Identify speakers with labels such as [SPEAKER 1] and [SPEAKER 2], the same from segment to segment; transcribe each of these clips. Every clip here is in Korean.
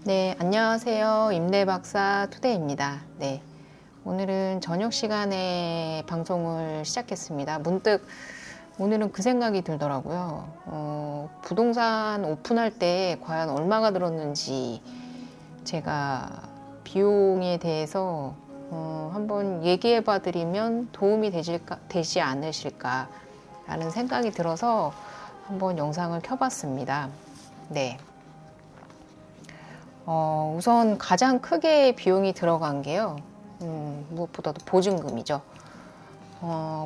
[SPEAKER 1] 네, 안녕하세요. 임대박사 투데이입니다. 네, 오늘은 저녁 시간에 방송을 시작했습니다. 문득 오늘은 그 생각이 들더라고요. 부동산 오픈할 때 과연 얼마가 들었는지 제가 비용에 대해서 한번 얘기해 봐 드리면 도움이 되지 않으실까 라는 생각이 들어서 한번 영상을 켜봤습니다. 네. 우선 가장 크게 비용이 들어간 게요. 무엇보다도 보증금이죠.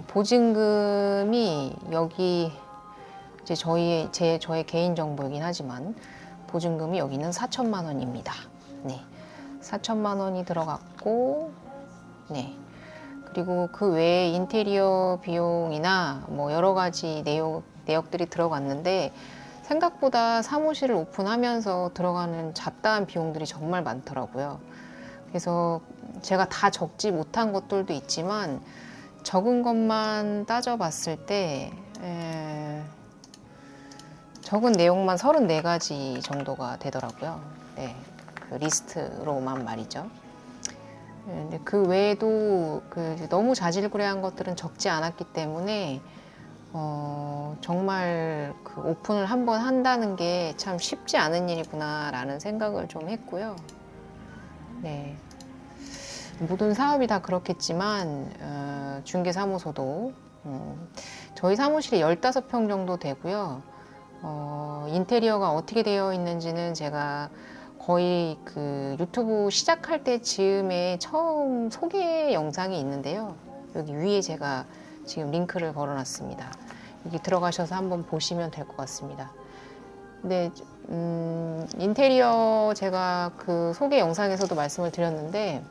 [SPEAKER 1] 보증금이 여기 이제 저의 개인 정보이긴 하지만 보증금이 여기는 4천만 원입니다. 네. 4천만 원이 들어갔고, 네. 그리고 그 외에 인테리어 비용이나 뭐 여러 가지 내역들이 들어갔는데 생각보다 사무실을 오픈하면서 들어가는 잡다한 비용들이 정말 많더라고요. 그래서 제가 다 적지 못한 것들도 있지만 적은 것만 따져봤을 때 적은 내용만 34가지 정도가 되더라고요. 네, 그 리스트로만 말이죠. 근데 그 외에도 너무 자질구레한 것들은 적지 않았기 때문에 정말 그 오픈을 한번 한다는 게 참 쉽지 않은 일이구나라는 생각을 좀 했고요. 네. 모든 사업이 다 그렇겠지만, 중개사무소도, 저희 사무실이 15평 정도 되고요. 인테리어가 어떻게 되어 있는지는 제가 거의 그 유튜브 시작할 때 즈음에 처음 소개 영상이 있는데요. 여기 위에 제가 지금 링크를 걸어놨습니다. 여기 들어가셔서 한번 보시면 될 것 같습니다. 근데 인테리어 제가 그 소개 영상에서도 말씀을 드렸는데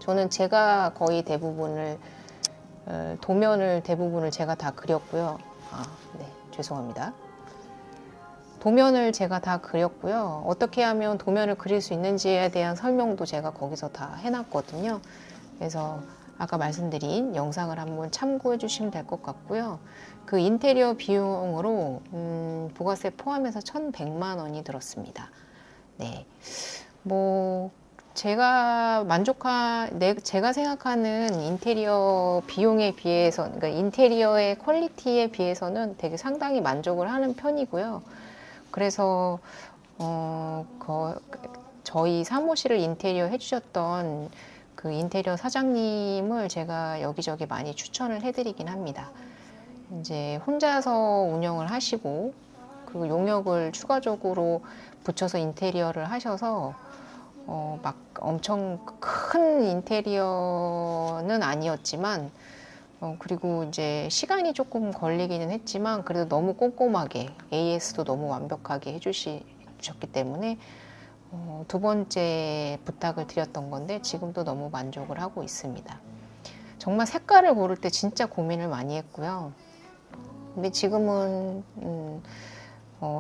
[SPEAKER 1] 저는 제가 거의 대부분을 도면을 대부분을 제가 다 그렸고요. 네, 죄송합니다. 도면을 제가 다 그렸고요. 어떻게 하면 도면을 그릴 수 있는지에 대한 설명도 제가 거기서 다 해놨거든요. 그래서 아까 말씀드린 영상을 한번 참고해 주시면 될 것 같고요. 그 인테리어 비용으로 부가세 포함해서 1,100만 원이 들었습니다. 네, 뭐 제가 제가 생각하는 인테리어 비용에 비해서, 그러니까 인테리어의 퀄리티에 비해서는 되게 상당히 만족을 하는 편이고요. 그래서 저희 사무실을 인테리어 해주셨던 그 인테리어 사장님을 제가 여기저기 많이 추천을 해드리긴 합니다. 이제 혼자서 운영을 하시고 그 용역을 추가적으로 붙여서 인테리어를 하셔서 막 엄청 큰 인테리어는 아니었지만 그리고 이제 시간이 조금 걸리기는 했지만 그래도 너무 꼼꼼하게 AS도 너무 완벽하게 해주셨기 때문에 두 번째 부탁을 드렸던 건데 지금도 너무 만족을 하고 있습니다. 정말 색깔을 고를 때 진짜 고민을 많이 했고요. 근데 지금은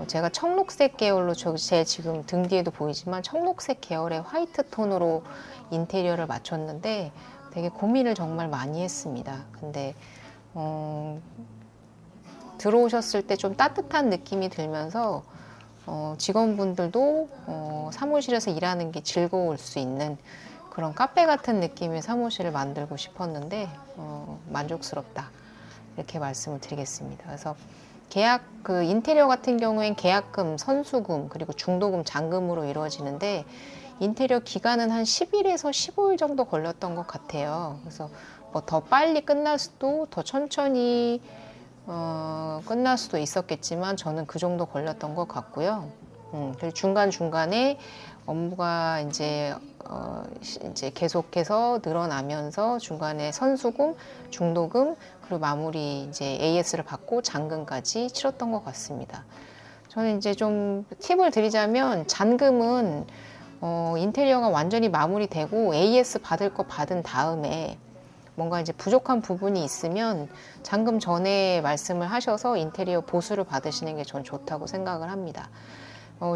[SPEAKER 1] 제가 청록색 계열로 제 지금 등 뒤에도 보이지만 청록색 계열의 화이트 톤으로 인테리어를 맞췄는데 되게 고민을 정말 많이 했습니다. 근데 들어오셨을 때 좀 따뜻한 느낌이 들면서 직원분들도 사무실에서 일하는 게 즐거울 수 있는 그런 카페 같은 느낌의 사무실을 만들고 싶었는데 만족스럽다 이렇게 말씀을 드리겠습니다. 그래서 그 인테리어 같은 경우엔 계약금, 선수금, 그리고 중도금, 잔금으로 이루어지는데 인테리어 기간은 한 10일에서 15일 정도 걸렸던 것 같아요. 그래서 뭐 더 빨리 끝날 수도, 더 천천히 끝날 수도 있었겠지만 저는 그 정도 걸렸던 것 같고요. 그리고 중간중간에 업무가 이제 계속해서 늘어나면서 중간에 선수금, 중도금, 그리고 마무리 이제 AS를 받고 잔금까지 치렀던 것 같습니다. 저는 이제 좀 팁을 드리자면 잔금은 인테리어가 완전히 마무리되고 AS 받을 거 받은 다음에 뭔가 이제 부족한 부분이 있으면 잔금 전에 말씀을 하셔서 인테리어 보수를 받으시는 게 전 좋다고 생각을 합니다.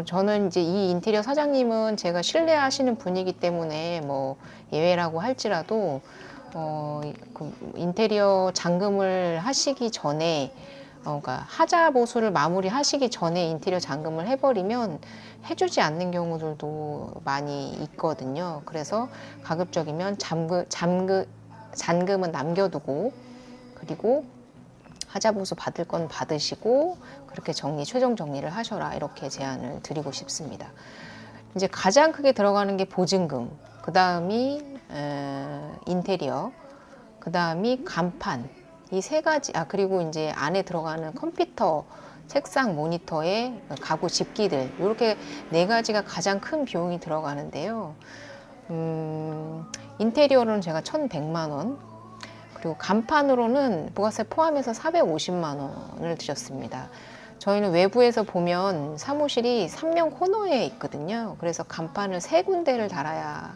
[SPEAKER 1] 저는 이제 이 인테리어 사장님은 제가 신뢰하시는 분이기 때문에 뭐 예외라고 할지라도 그 인테리어 잔금을 하시기 전에 그러니까 하자 보수를 마무리하시기 전에 인테리어 잔금을 해버리면 해주지 않는 경우들도 많이 있거든요. 그래서 가급적이면 잔금은 남겨두고, 그리고 하자 보수 받을 건 받으시고 그렇게 최종 정리를 하셔라, 이렇게 제안을 드리고 싶습니다. 이제 가장 크게 들어가는 게 보증금, 그 다음이 인테리어, 그 다음이 간판, 이 세 가지. 그리고 이제 안에 들어가는 컴퓨터, 책상, 모니터에 가구 집기들, 이렇게 네 가지가 가장 큰 비용이 들어가는데요. 인테리어로는 제가 1,100만 원, 그리고 간판으로는 부가세 포함해서 450만 원을 드렸습니다. 저희는 외부에서 보면 사무실이 3면 코너에 있거든요. 그래서 간판을 3군데를 달아야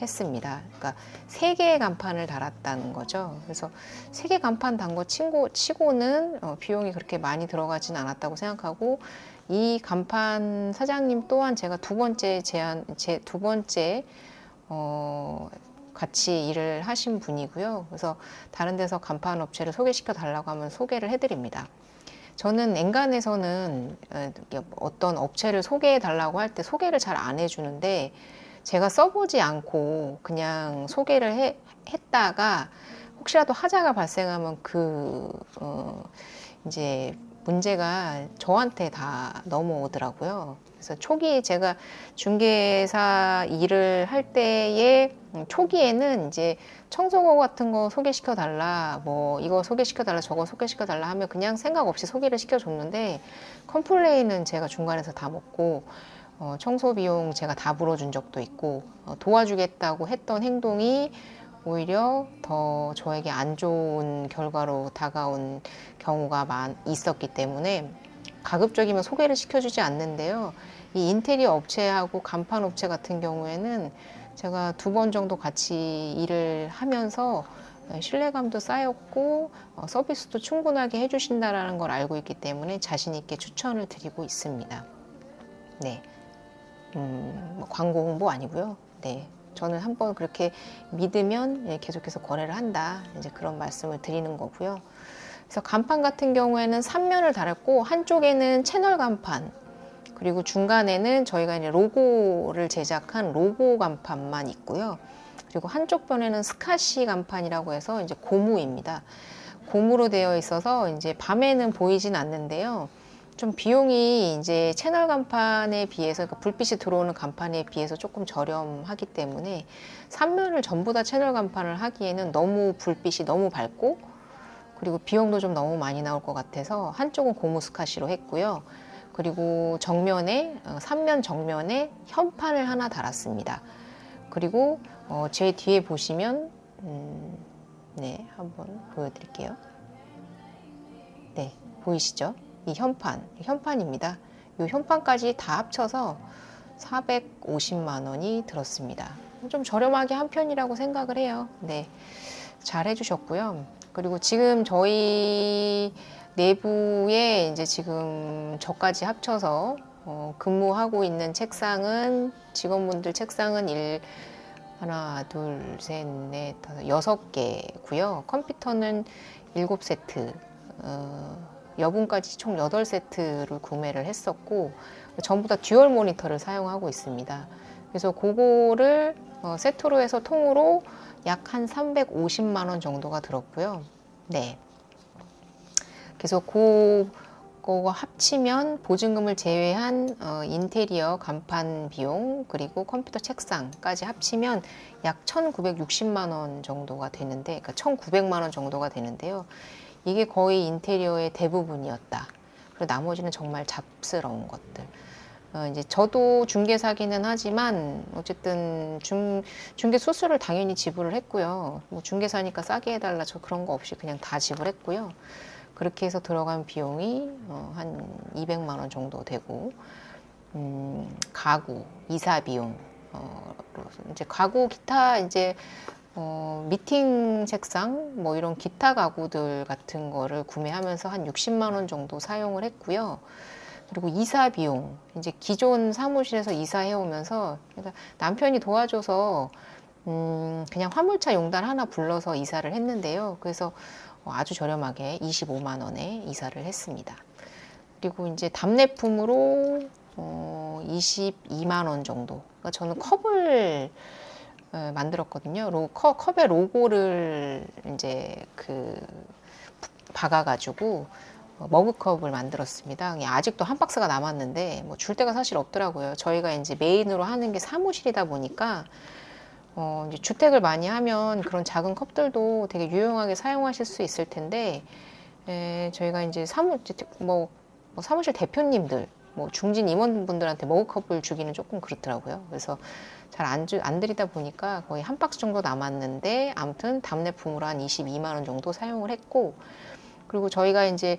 [SPEAKER 1] 했습니다. 그러니까 3개의 간판을 달았다는 거죠. 그래서 3개 간판 단 거 치고는 비용이 그렇게 많이 들어가진 않았다고 생각하고, 이 간판 사장님 또한 제가 두 번째 같이 일을 하신 분이고요. 그래서 다른 데서 간판 업체를 소개시켜 달라고 하면 소개를 해드립니다. 저는 엔간에서는 어떤 업체를 소개해 달라고 할 때 소개를 잘 안 해주는데, 제가 써보지 않고 그냥 소개를 했다가 혹시라도 하자가 발생하면 이제 문제가 저한테 다 넘어오더라고요. 그래서 초기에 제가 중개사 일을 할 때에 초기에는 이제 청소고 같은 거 소개시켜 달라, 뭐 이거 소개시켜 달라, 저거 소개시켜 달라 하면 그냥 생각 없이 소개를 시켜 줬는데, 컴플레인은 제가 중간에서 다 먹고, 청소 비용 제가 다 물어준 적도 있고, 도와주겠다고 했던 행동이 오히려 더 저에게 안 좋은 결과로 다가온 경우가 있었기 때문에 가급적이면 소개를 시켜주지 않는데요. 이 인테리어 업체하고 간판 업체 같은 경우에는 제가 2번 정도 같이 일을 하면서 신뢰감도 쌓였고 서비스도 충분하게 해주신다는 걸 알고 있기 때문에 자신 있게 추천을 드리고 있습니다. 네, 뭐 광고 홍보 아니고요. 네, 저는 한번 그렇게 믿으면 계속해서 거래를 한다, 이제 그런 말씀을 드리는 거고요. 그래서 간판 같은 경우에는 3면을 달았고, 한쪽에는 채널 간판, 그리고 중간에는 저희가 이제 로고를 제작한 로고 간판만 있고요. 그리고 한쪽 변에는 스카시 간판이라고 해서 이제 고무입니다. 고무로 되어 있어서 이제 밤에는 보이진 않는데요. 좀 비용이 이제 채널 간판에 비해서, 그러니까 불빛이 들어오는 간판에 비해서 조금 저렴하기 때문에 3면을 전부 다 채널 간판을 하기에는 너무 불빛이 너무 밝고, 그리고 비용도 좀 너무 많이 나올 것 같아서 한쪽은 고무 스카시로 했고요. 그리고 정면에 3면 정면에 현판을 하나 달았습니다. 그리고 제 뒤에 보시면 네, 한번 보여드릴게요. 네, 보이시죠? 이 현판입니다. 이 현판까지 다 합쳐서 450만 원이 들었습니다. 좀 저렴하게 한 편이라고 생각을 해요. 네, 잘 해주셨고요. 그리고 지금 저희 내부에 이제 지금 저까지 합쳐서 근무하고 있는 책상은, 직원분들 책상은 하나, 둘, 셋, 넷, 다섯, 6개고요. 컴퓨터는 7세트, 여분까지 총 8세트를 구매를 했었고, 전부 다 듀얼 모니터를 사용하고 있습니다. 그래서 그거를 세트로 해서 통으로 약 한 350만 원 정도가 들었고요. 네. 그래서 그거 합치면 보증금을 제외한 인테리어 간판 비용, 그리고 컴퓨터 책상까지 합치면 약 1,960만 원 정도가 되는데, 그러니까 1,900만 원 정도가 되는데요. 이게 거의 인테리어의 대부분이었다. 그리고 나머지는 정말 잡스러운 것들. 이제 저도 중개사기는 하지만 어쨌든 중개 수수료를 당연히 지불을 했고요. 뭐 중개사니까 싸게 해달라, 저 그런 거 없이 그냥 다 지불했고요. 그렇게 해서 들어간 비용이 한 200만 원 정도 되고, 가구, 이사 비용, 이제 가구 기타 이제 미팅 책상 뭐 이런 기타 가구들 같은 거를 구매하면서 한 60만 원 정도 사용을 했고요. 그리고 이사 비용, 이제 기존 사무실에서 이사해 오면서 그러니까 남편이 도와줘서 그냥 화물차 용달 하나 불러서 이사를 했는데요. 그래서 아주 저렴하게 25만 원에 이사를 했습니다. 그리고 이제 답례품으로 22만 원 정도. 그러니까 저는 컵을 만들었거든요. 컵에 로고를 이제 박아가지고 머그컵을 만들었습니다. 아직도 한 박스가 남았는데 뭐 줄 데가 사실 없더라고요. 저희가 이제 메인으로 하는 게 사무실이다 보니까 이제 주택을 많이 하면 그런 작은 컵들도 되게 유용하게 사용하실 수 있을 텐데 저희가 이제 사무실 대표님들 중진 임원분들한테 머그컵을 주기는 조금 그렇더라고요. 그래서 잘 안 드리다 보니까 거의 한 박스 정도 남았는데 아무튼 답례품으로 한 22만 원 정도 사용을 했고, 그리고 저희가 이제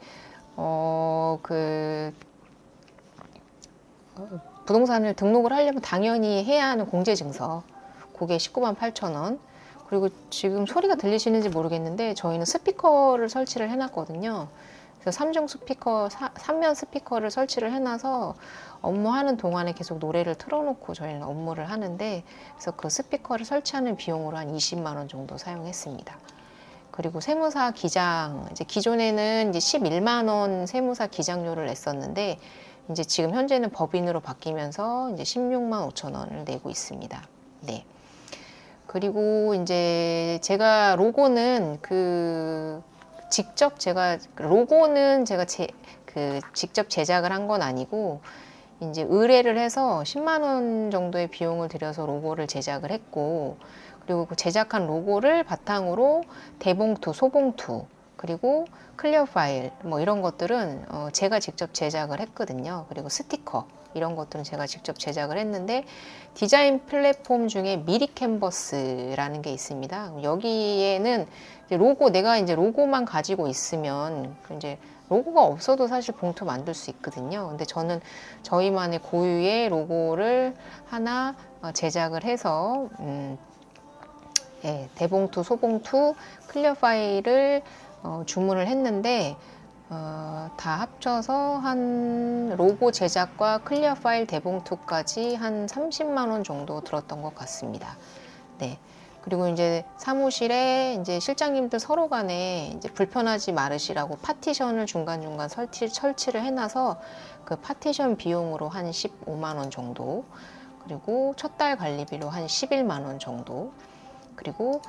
[SPEAKER 1] 부동산을 등록을 하려면 당연히 해야 하는 공제증서, 그게 19만 8천 원. 그리고 지금 소리가 들리시는지 모르겠는데 저희는 스피커를 설치를 해놨거든요. 그래서 3중 스피커, 3면 스피커를 설치를 해놔서 업무하는 동안에 계속 노래를 틀어놓고 저희는 업무를 하는데, 그래서 그 스피커를 설치하는 비용으로 한 20만 원 정도 사용했습니다. 그리고 세무사 기장, 이제 기존에는 이제 11만 원 세무사 기장료를 냈었는데, 이제 지금 현재는 법인으로 바뀌면서 이제 16만 5천 원을 내고 있습니다. 네. 그리고 이제 제가 로고는 직접 제가 직접 제작을 한 건 아니고, 이제 의뢰를 해서 10만 원 정도의 비용을 들여서 로고를 제작을 했고, 그리고 그 제작한 로고를 바탕으로 대봉투, 소봉투, 그리고 클리어 파일 뭐 이런 것들은 제가 직접 제작을 했거든요. 그리고 스티커 이런 것들은 제가 직접 제작을 했는데, 디자인 플랫폼 중에 미리 캔버스라는 게 있습니다. 여기에는 이제 내가 이제 로고만 가지고 있으면 이제 로고가 없어도 사실 봉투 만들 수 있거든요. 근데 저는 저희만의 고유의 로고를 하나 제작을 해서 대봉투, 소봉투, 클리어 파일을 주문을 했는데 다 합쳐서 한 로고 제작과 클리어 파일 대봉투까지 한 30만 원 정도 들었던 것 같습니다. 네. 그리고 이제 사무실에 이제 실장님들 서로 간에 이제 불편하지 말으시라고 파티션을 중간중간 설치를 해놔서 그 파티션 비용으로 한 15만 원 정도, 그리고 첫 달 관리비로 한 11만 원 정도, 그리고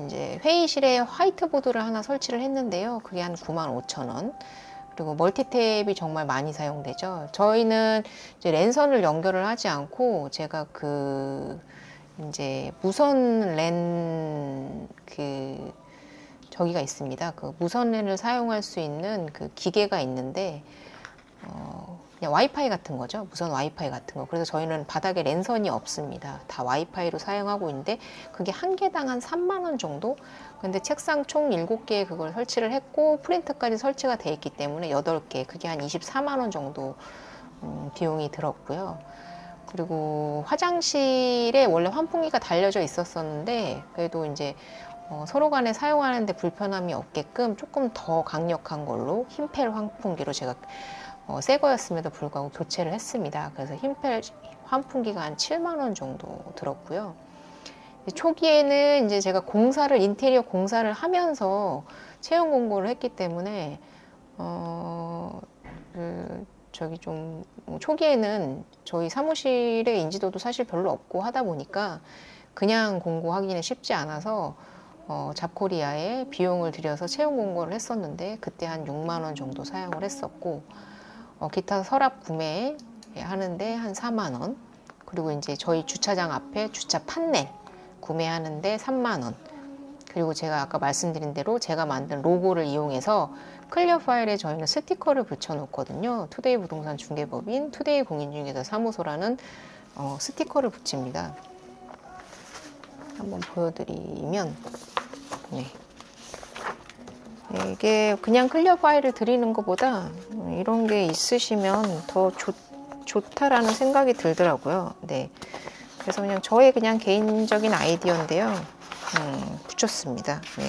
[SPEAKER 1] 이제 회의실에 화이트보드를 하나 설치를 했는데요. 그게 한 9만 5천 원. 그리고 멀티탭이 정말 많이 사용되죠. 저희는 이제 랜선을 연결을 하지 않고 제가 이제 무선 랜 저기가 있습니다. 그 무선 랜을 사용할 수 있는 그 기계가 있는데 그냥 와이파이 같은 거죠. 무선 와이파이 같은 거. 그래서 저희는 바닥에 랜선이 없습니다. 다 와이파이로 사용하고 있는데 그게 한 개당 한 3만 원 정도? 근데 책상 총 7개에 그걸 설치를 했고 프린터까지 설치가 돼 있기 때문에 8개, 그게 한 24만 원 정도 비용이 들었고요. 그리고 화장실에 원래 환풍기가 달려져 있었는데 그래도 이제 서로 간에 사용하는데 불편함이 없게끔 조금 더 강력한 걸로 흰펠 환풍기로 제가 새 거였음에도 불구하고 교체를 했습니다. 그래서 흰펠 환풍기가 한 7만 원 정도 들었고요. 초기에는 이제 제가 인테리어 공사를 하면서 채용 공고를 했기 때문에 초기에는 저희 사무실의 인지도도 사실 별로 없고 하다 보니까 그냥 공고하기는 쉽지 않아서 잡코리아에 비용을 들여서 채용 공고를 했었는데 그때 한 6만 원 정도 사용을 했었고, 기타 서랍 구매 하는데 한 4만 원, 그리고 이제 저희 주차장 앞에 주차 판넬 구매하는데 3만 원, 그리고 제가 아까 말씀드린 대로 제가 만든 로고를 이용해서 클리어 파일에 저희는 스티커를 붙여 놓거든요. 투데이 부동산 중개법인 투데이 공인중개사 사무소라는 스티커를 붙입니다. 한번 보여드리면, 네. 이게 그냥 클리어 파일을 드리는 것보다 이런 게 있으시면 더 좋다라는 생각이 들더라고요. 네. 그래서 저의 개인적인 아이디어인데요. 붙였습니다. 네.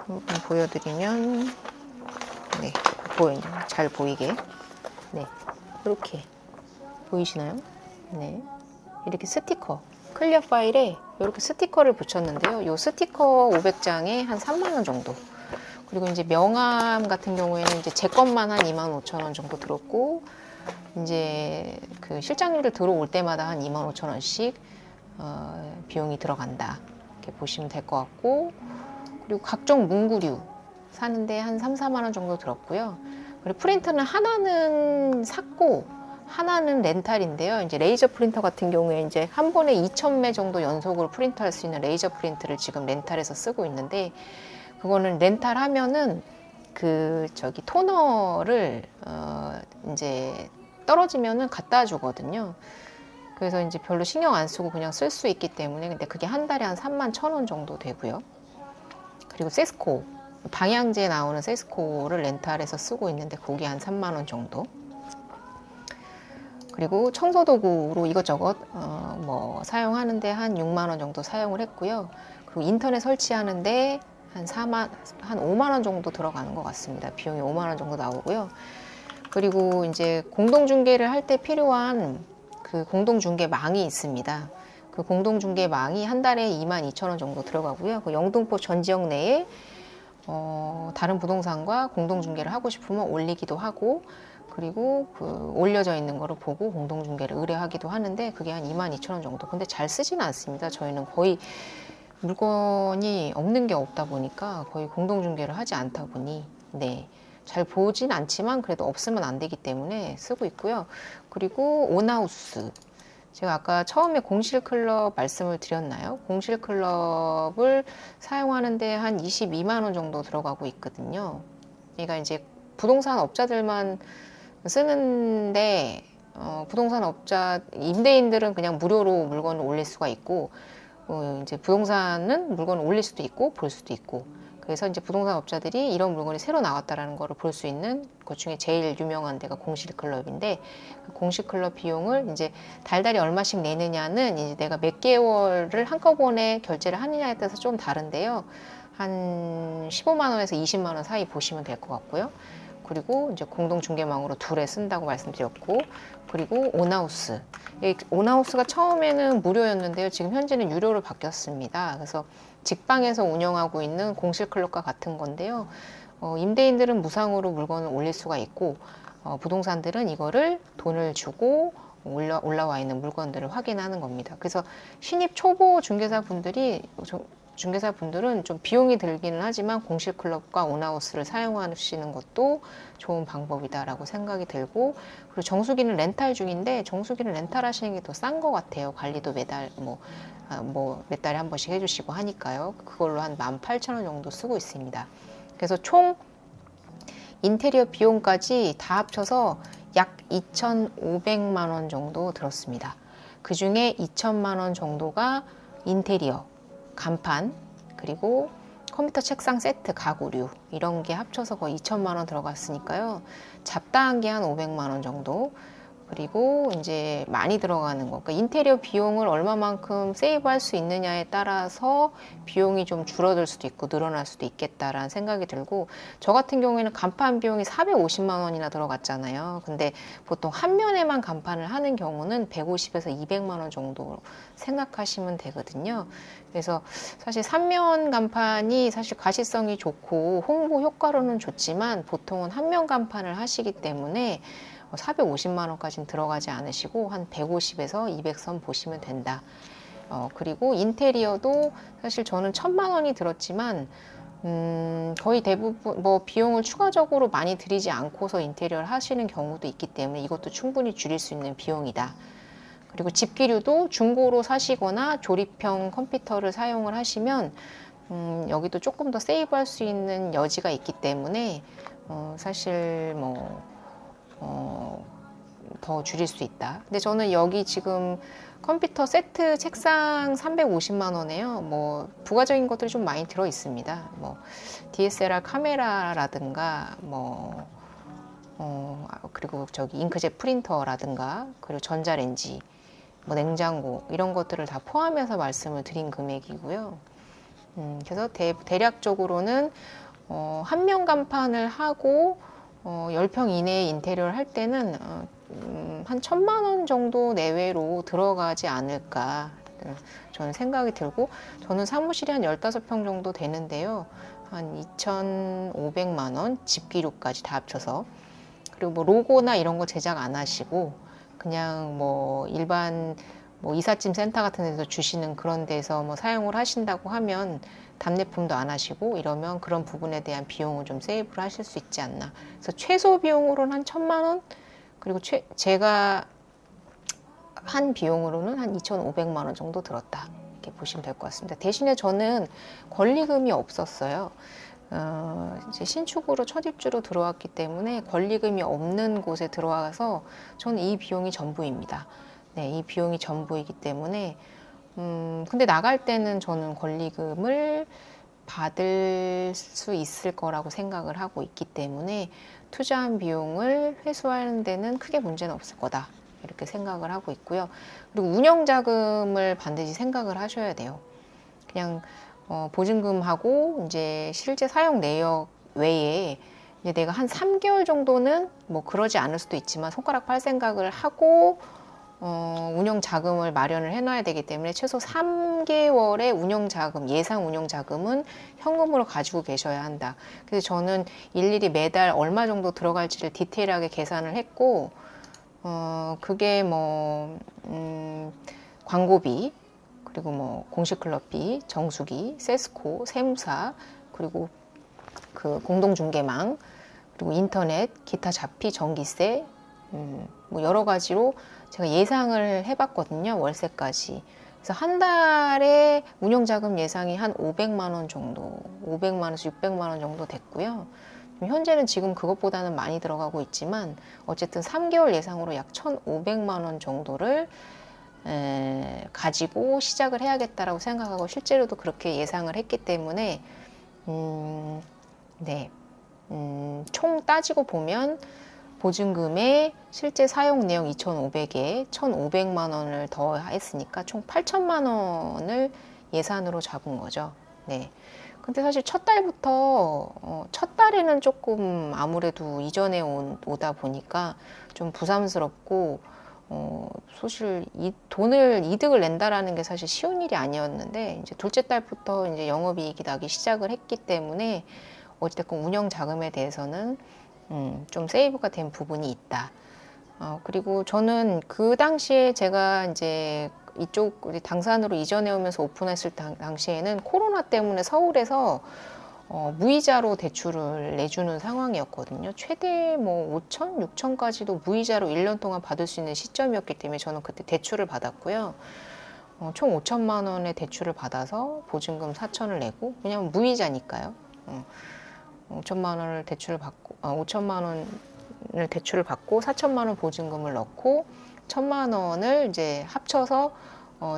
[SPEAKER 1] 한번 보여드리면, 네. 잘 보이게. 네. 이렇게 보이시나요? 네. 이렇게 스티커. 클리어 파일에 이렇게 스티커를 붙였는데요. 이 스티커 500장에 한 3만 원 정도. 그리고 이제 명암 같은 경우에는 이제 제 것만 한 25,000원 정도 들었고, 이제 그 실장님들 들어올 때마다 한 25,000원씩 비용이 들어간다. 이렇게 보시면 될 것 같고, 그리고 각종 문구류 사는데 한 3, 4만 원 정도 들었고요. 그리고 프린터는 하나는 샀고 하나는 렌탈인데요. 이제 레이저 프린터 같은 경우에 이제 한 번에 2,000매 정도 연속으로 프린트할 수 있는 레이저 프린트를 지금 렌탈해서 쓰고 있는데, 그거는 렌탈하면은 그 저기 토너를 이제 떨어지면은 갖다 주거든요. 그래서 이제 별로 신경 안 쓰고 그냥 쓸 수 있기 때문에, 근데 그게 한 달에 한 31,000원 정도 되고요. 그리고 세스코 방향제 나오는 세스코를 렌탈해서 쓰고 있는데 그게 한 3만 원 정도. 그리고 청소도구로 이것저것 뭐 사용하는데 한 6만 원 정도 사용을 했고요. 그리고 인터넷 설치하는데 한 5만 원 정도 들어가는 것 같습니다. 비용이 5만 원 정도 나오고요. 그리고 이제 공동중개를 할 때 필요한 그 공동중개망이 있습니다. 그 공동중개망이 한 달에 22,000원 정도 들어가고요. 그 영등포 전 지역 내에 다른 부동산과 공동중개를 하고 싶으면 올리기도 하고, 그리고 그 올려져 있는 거를 보고 공동중개를 의뢰하기도 하는데 그게 한 22,000원 정도. 근데 잘 쓰지는 않습니다. 저희는 거의 물건이 없는 게 없다 보니까 거의 공동중개를 하지 않다 보니, 네, 잘 보진 않지만 그래도 없으면 안 되기 때문에 쓰고 있고요. 그리고 온하우스, 제가 아까 처음에 공실클럽 말씀을 드렸나요? 공실클럽을 사용하는데 한 22만 원 정도 들어가고 있거든요. 그러니까 이제 부동산 업자들만 쓰는데 부동산 업자 임대인들은 그냥 무료로 물건을 올릴 수가 있고, 이제 부동산은 물건을 올릴 수도 있고 볼 수도 있고, 그래서 이제 부동산 업자들이 이런 물건이 새로 나왔다라는 거를 볼 수 있는 것 중에 제일 유명한 데가 공실클럽인데, 그 공실클럽 비용을 이제 달달이 얼마씩 내느냐는 이제 내가 몇 개월을 한꺼번에 결제를 하느냐에 따라서 좀 다른데요. 한 15만 원에서 20만 원 사이 보시면 될 것 같고요. 그리고 이제 공동중개망으로 둘에 쓴다고 말씀드렸고, 그리고 온하우스. 온하우스가 처음에는 무료였는데요. 지금 현재는 유료로 바뀌었습니다. 그래서 직방에서 운영하고 있는 공실클럽과 같은 건데요. 임대인들은 무상으로 물건을 올릴 수가 있고, 부동산들은 이거를 돈을 주고 올라와 있는 물건들을 확인하는 겁니다. 그래서 신입 초보 중개사분들은 좀 비용이 들기는 하지만 공실클럽과 온하우스를 사용하시는 것도 좋은 방법이다라고 생각이 들고, 그리고 정수기는 렌탈 중인데 정수기를 렌탈하시는 게 더 싼 것 같아요. 관리도 매달 몇 달에 한 번씩 해주시고 하니까요. 그걸로 한 18,000원 정도 쓰고 있습니다. 그래서 총 인테리어 비용까지 다 합쳐서 약 2,500만 원 정도 들었습니다. 그 중에 2천만 원 정도가 인테리어, 간판, 그리고 컴퓨터 책상 세트, 가구류 이런 게 합쳐서 거의 2천만 원 들어갔으니까요. 잡다한 게 한 500만 원 정도. 그리고 이제 많이 들어가는 거, 그러니까 인테리어 비용을 얼마만큼 세이브할 수 있느냐에 따라서 비용이 좀 줄어들 수도 있고 늘어날 수도 있겠다라는 생각이 들고, 저 같은 경우에는 간판 비용이 450만 원이나 들어갔잖아요. 근데 보통 한 면에만 간판을 하는 경우는 150에서 200만 원 정도 생각하시면 되거든요. 그래서 사실 3면 간판이 사실 가시성이 좋고 홍보 효과로는 좋지만 보통은 한 면 간판을 하시기 때문에 450만 원까지는 들어가지 않으시고 한 150에서 200선 보시면 된다. 그리고 인테리어도 사실 저는 1,000만 원이 들었지만 거의 대부분 뭐 비용을 추가적으로 많이 들이지 않고서 인테리어를 하시는 경우도 있기 때문에 이것도 충분히 줄일 수 있는 비용이다. 그리고 집기류도 중고로 사시거나 조립형 컴퓨터를 사용을 하시면 여기도 조금 더 세이브할 수 있는 여지가 있기 때문에 사실 더 줄일 수 있다. 근데 저는 여기 지금 컴퓨터 세트 책상 350만 원에요. 뭐 부가적인 것들이 좀 많이 들어 있습니다. 뭐 DSLR 카메라라든가 그리고 저기 잉크젯 프린터라든가, 그리고 전자레인지, 뭐 냉장고 이런 것들을 다 포함해서 말씀을 드린 금액이고요. 그래서 대략적으로는 한 면 간판을 하고 10평 이내의 인테리어를 할 때는 한 1,000만 원 정도 내외로 들어가지 않을까 저는 생각이 들고, 저는 사무실이 한 15평 정도 되는데요. 한 2,500만 원, 집기료까지 다 합쳐서. 그리고 뭐 로고나 이런 거 제작 안 하시고 그냥 뭐 일반 뭐 이삿짐 센터 같은 데서 주시는 그런 데서 뭐 사용을 하신다고 하면 답례품도 안 하시고 이러면 그런 부분에 대한 비용을 좀 세이브를 하실 수 있지 않나. 그래서 최소 비용으로는 한 1,000만 원, 그리고 제가 한 비용으로는 한 2,500만 원 정도 들었다. 이렇게 보시면 될 것 같습니다. 대신에 저는 권리금이 없었어요. 이제 신축으로 첫 입주로 들어왔기 때문에 권리금이 없는 곳에 들어와서 저는 이 비용이 전부입니다. 네, 이 비용이 전부이기 때문에 근데 나갈 때는 저는 권리금을 받을 수 있을 거라고 생각을 하고 있기 때문에 투자한 비용을 회수하는 데는 크게 문제는 없을 거다. 이렇게 생각을 하고 있고요. 그리고 운영자금을 반드시 생각을 하셔야 돼요. 그냥 보증금하고 이제 실제 사용 내역 외에 이제 내가 한 3개월 정도는 뭐 그러지 않을 수도 있지만 손가락 팔 생각을 하고 운영 자금을 마련을 해놔야 되기 때문에 최소 3개월의 운영 자금, 예상 운영 자금은 현금으로 가지고 계셔야 한다. 그래서 저는 일일이 매달 얼마 정도 들어갈지를 디테일하게 계산을 했고, 그게 뭐 광고비, 그리고 뭐 공식 클럽비, 정수기, 세스코, 세무사, 그리고 그 공동중개망, 그리고 인터넷, 기타 잡피, 전기세, 뭐 여러 가지로 제가 예상을 해봤거든요. 월세까지. 그래서 한 달에 운영자금 예상이 한 500만 원 정도, 500만 원에서 600만 원 정도 됐고요. 현재는 지금 그것보다는 많이 들어가고 있지만 어쨌든 3개월 예상으로 약 1,500만 원 정도를 가지고 시작을 해야겠다라고 생각하고 실제로도 그렇게 예상을 했기 때문에 네, 총 따지고 보면 보증금에 실제 사용 내역 2,500에 1,500만 원을 더 했으니까 총 8천만 원을 예산으로 잡은 거죠. 네. 근데 사실 첫 달부터 첫 달에는 조금 아무래도 이전에 오다 보니까 좀 부담스럽고 사실 이 돈을 이득을 낸다라는 게 사실 쉬운 일이 아니었는데 이제 둘째 달부터 이제 영업이익이 나기 시작을 했기 때문에 어쨌든 운영 자금에 대해서는 좀 세이브가 된 부분이 있다. 그리고 저는 그 당시에 제가 이제 이쪽 당산으로 이전해 오면서 오픈했을 당시에는 코로나 때문에 서울에서 무이자로 대출을 내주는 상황이었거든요. 최대 뭐 5천, 6천까지도 무이자로 1년 동안 받을 수 있는 시점이었기 때문에 저는 그때 대출을 받았고요. 총 5천만 원의 대출을 받아서 보증금 4천을 내고, 왜냐면 무이자니까요. 5천만 원을 대출을 받고, 5천만 원을 대출을 받고 4천만 원 보증금을 넣고 1천만 원을 이제 합쳐서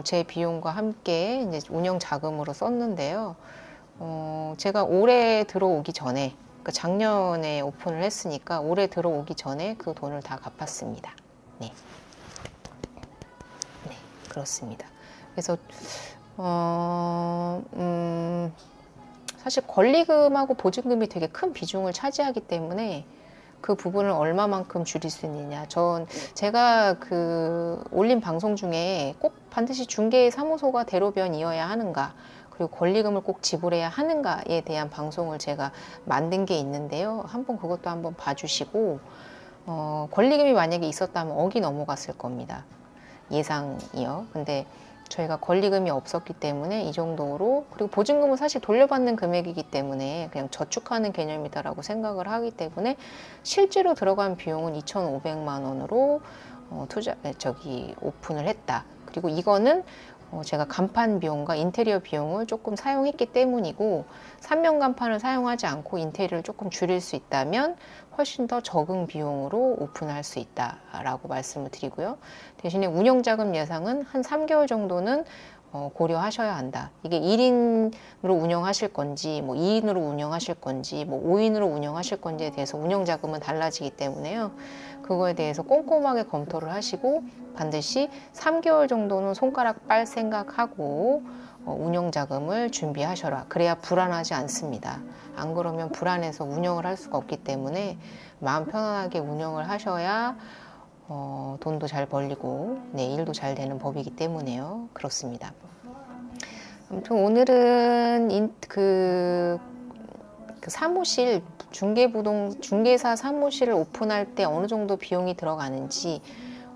[SPEAKER 1] 제 비용과 함께 이제 운영 자금으로 썼는데요. 제가 올해 들어오기 전에, 그러니까 작년에 오픈을 했으니까 올해 들어오기 전에 그 돈을 다 갚았습니다. 네, 네, 그렇습니다. 그래서 사실 권리금하고 보증금이 되게 큰 비중을 차지하기 때문에 그 부분을 얼마만큼 줄일 수 있느냐. 제가 그 올린 방송 중에 꼭 반드시 중개사무소가 대로변이어야 하는가, 그리고 권리금을 꼭 지불해야 하는가에 대한 방송을 제가 만든 게 있는데요. 그것도 한번 봐주시고, 권리금이 만약에 있었다면 억이 넘어갔을 겁니다. 예상이요. 근데 저희가 권리금이 없었기 때문에 이 정도로, 그리고 보증금은 사실 돌려받는 금액이기 때문에 그냥 저축하는 개념이다라고 생각을 하기 때문에 실제로 들어간 비용은 2,500만 원으로 오픈을 했다. 그리고 이거는 제가 간판 비용과 인테리어 비용을 조금 사용했기 때문이고, 3면 간판을 사용하지 않고 인테리어를 조금 줄일 수 있다면 훨씬 더 적은 비용으로 오픈할 수 있다라고 말씀을 드리고요. 대신에 운영자금 예상은 한 3개월 정도는 고려하셔야 한다. 이게 1인으로 운영하실 건지, 뭐 2인으로 운영하실 건지, 뭐 5인으로 운영하실 건지에 대해서 운영자금은 달라지기 때문에요. 그거에 대해서 꼼꼼하게 검토를 하시고 반드시 3개월 정도는 손가락 빨 생각하고 운영자금을 준비하셔라. 그래야 불안하지 않습니다. 안 그러면 불안해서 운영을 할 수가 없기 때문에 마음 편안하게 운영을 하셔야 돈도 잘 벌리고 네, 일도 잘 되는 법이기 때문에요. 그렇습니다. 아무튼 오늘은 그 사무실 중개사 사무실을 오픈할 때 어느 정도 비용이 들어가는지,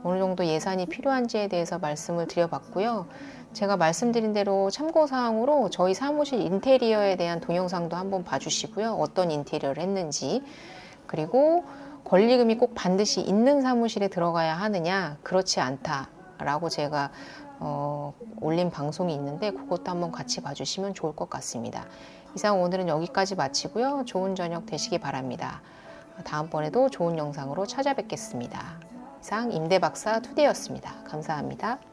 [SPEAKER 1] 어느 정도 예산이 필요한지에 대해서 말씀을 드려봤고요. 제가 말씀드린 대로 참고사항으로 저희 사무실 인테리어에 대한 동영상도 한번 봐주시고요. 어떤 인테리어를 했는지, 그리고 권리금이 꼭 반드시 있는 사무실에 들어가야 하느냐, 그렇지 않다라고 제가 올린 방송이 있는데 그것도 한번 같이 봐주시면 좋을 것 같습니다. 이상 오늘은 여기까지 마치고요. 좋은 저녁 되시기 바랍니다. 다음번에도 좋은 영상으로 찾아뵙겠습니다. 이상 임대박사 투데이였습니다. 감사합니다.